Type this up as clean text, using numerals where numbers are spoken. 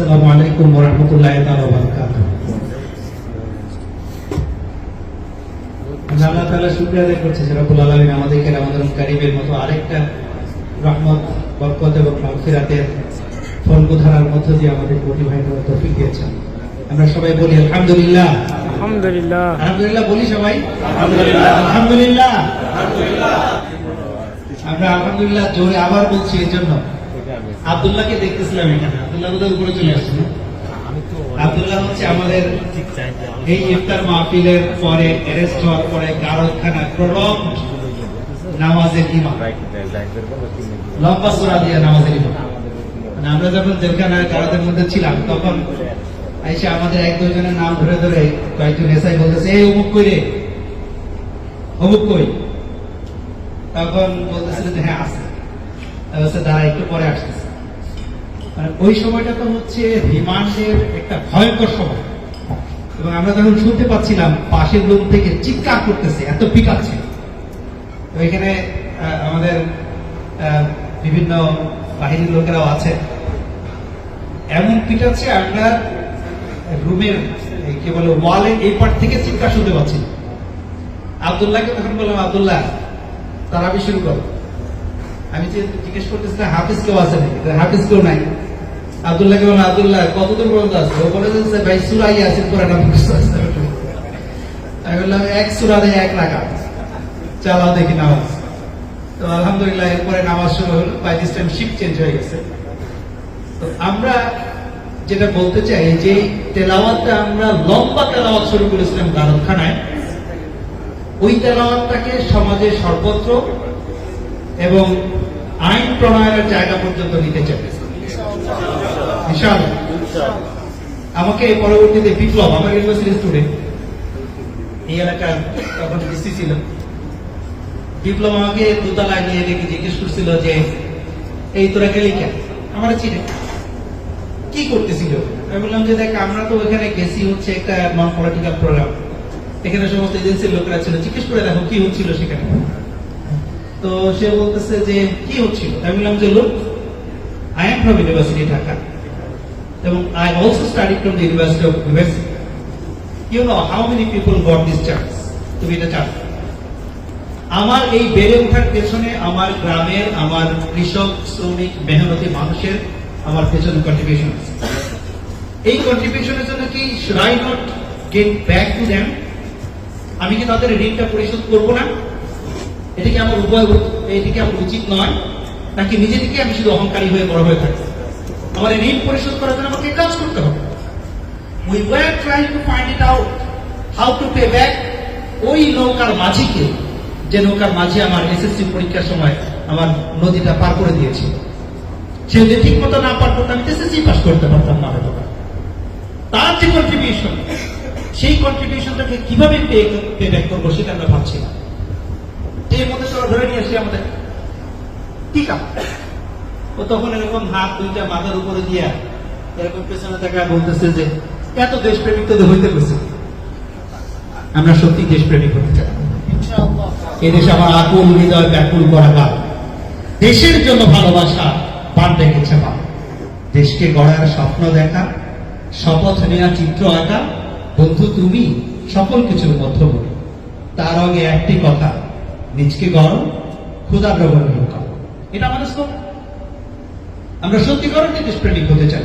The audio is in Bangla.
আসসালামু আলাইকুম ওয়া রাহমাতুল্লাহি ওয়া বারাকাতুহু। আল্লাহ তাআলা শুকরিয়া আদায় করছি যে রব্বুল আলামিন আমাদেরকে রমাদান কারীমের মতো আরেকটা রহমত, বরকত এবং মাগফিরাতের ফলগু ধারার মধ্য দিয়ে আমাদের অতিবাহিত করার তৌফিক দিয়েছেন। আমরা সবাই বলি আলহামদুলিল্লাহ। আলহামদুলিল্লাহ, আলহামদুলিল্লাহ বলি সবাই আলহামদুলিল্লাহ, আলহামদুলিল্লাহ। আমরা আলহামদুলিল্লাহ জোরে আবার বলছি এর জন্য আব্দুল্লাহকে দেখতেছিলাম এখানে। আব্দুল্লাহ বোধহয় উপরে চলে আসছে। আব্দুল্লাহ হচ্ছে আমাদের এই ইফতার মাহফিলের পরে অ্যারেস্ট হওয়ার পরে গারদখানা প্রলং নামাজের ইমাম, লম্বা সূরা দিয়ে নামাজের ইমাম। মানে আমরা যখন জেলখানায় গারদের মধ্যে ছিলাম তখন আইসা আমাদের এক দুইজনের নাম ধরে ধরে কয়েকজন এসআই বলতেছে, এই অমুক কই রে, অমুক কই? তখন বলতেছিল যে হ্যাঁ আছে, দাঁড়া একটু পরে আসতেছে। মানে ওই সময়টা তো হচ্ছে রিমান্ডের একটা ভয়ঙ্কর সময়, এবং আমরা তখন শুনতে পাচ্ছিলাম পাশের রুম থেকে চিৎকার করতেছে, এত পিটাচ্ছে। তো এখানে আমাদের বিভিন্ন বাহিনীর লোকেরাও আছে, এমন পিটাচ্ছে আমরা রুমের কি বলে ওয়ালের এই পার্ট থেকে চিৎকার শুনতে পাচ্ছি। আব্দুল্লাহকে তখন বললাম, আব্দুল্লাহ তারাবি শুরু করো। আমি জিজ্ঞেস করতেছিলাম হাফিজ কেউ আছে নাকি? হাফিজ কেউ নাই। আব্দুল্লাহকে বললাম, আব্দুল্লাহ কতদূর পর্যন্ত আছে? ও বলে যে ভাই সূরা ইয়াসিন কোরআন আমি বললাম এক সূরা দিয়ে 1 রাকাত চালাও দেখি নামাজ। তো আলহামদুলিল্লাহ এরপরে নামাজ শুরু হলো। By this time shift change হয়ে গেছে। তো আমরা যেটা বলতে চাই যে তেলাওয়াতটা আমরা লম্বা তেলাওয়াত শুরু করেছিলাম গারদখানায়, ওই তেলাওয়াতটাকে সমাজের সর্বত্র এবং আইন প্রণয়নের জায়গা পর্যন্ত নিতে চাই ইনশাআল্লাহ। আমাকে পরবর্তীতে বিপ্লব, আমার ইউনিভার্সিটি স্টুডেন্ট, এই এলাকার তখন ডিসি ছিল, বিপ্লব আমাকে দোতলায় নিয়ে রেখে জিজ্ঞেস করছিল যে এই তোরা গেলি কেন? আমার চিনে কি করতেছিল? আমি বললাম যে দেখ আমরা তো ওখানে গেছি হচ্ছে একটা নন পলিটিক্যাল প্রোগ্রাম, এখানে সমস্ত এজেন্সির লোকেরা ছিল, জিজ্ঞেস করে দেখো কি হচ্ছিল সেখানে। তো সে বলতেছে যে কি হচ্ছিল? আমি বললাম যে লোক I am from University Dhaka এবং I also studied from the University of USA. You know how many people got this chance to be the chance? আমার এই বেড়ে ওঠার পেছনে আমার গ্রামের, আমার কৃষক, শ্রমিক, মেহনতি মানুষের আমার পেছনে কন্ট্রিবিউশন আছে। এই কন্ট্রিবিউশনের জন্য কি should I not get back to them? আমি কি তাদের ঋণটা পরিশোধ করব না? এটা কি আমার উচিত নয়? নাকি নিজে থেকে আমি শুধু অহংকারী হয়ে বড় হয়ে থাকি? আমার ঋণ পরিশোধ করার জন্য আমাকে কাজ করতে হবে। We were trying to find it out how to pay back ওই নৌকার মাঝিকে, যে নৌকার মাঝি আমার এসএসসি পরীক্ষার সময় আমার নদীটা পার করে দিয়েছে। সে যদি ঠিক মতো না পারতো আমি এসএসসি পাস করতে পারতাম না হয়তো। তার যে কন্ট্রিবিউশন, সেই কন্ট্রিবিউশনটাকে কিভাবে পে ব্যাক করবো সেটা আমরা ভাবছি না। এর মধ্যে তোরা ধরে নিয়ে আসি আমাদের কি কাম? ও তখন এরকম হাত দুইটা মাথার উপরে দিয়া এরকম পেছনে দেখা বলতেছে যে এত দেশপ্রেমিক তো হইতে পেরেছে। আমরা সত্যি দেশপ্রেমিক হতে চাই। এদেশ আমার আকুল হৃদয় ব্যাকুল করা কাল, দেশের জন্য ভালোবাসা পান রেখেছে মা। দেশকে গড়ার স্বপ্ন দেখা, শপথ নেওয়া চিত্র আঁকা, বন্ধু তুমি সকল কিছুর মধ্যবর্তী। তার আগে একটি কথা, নিজকে গড়, ক্ষুধার ব্যবহার করো। এটা আমাদের স্লোগান। আমরা সত্যিকার দেশপ্রেমিক হতে চাই।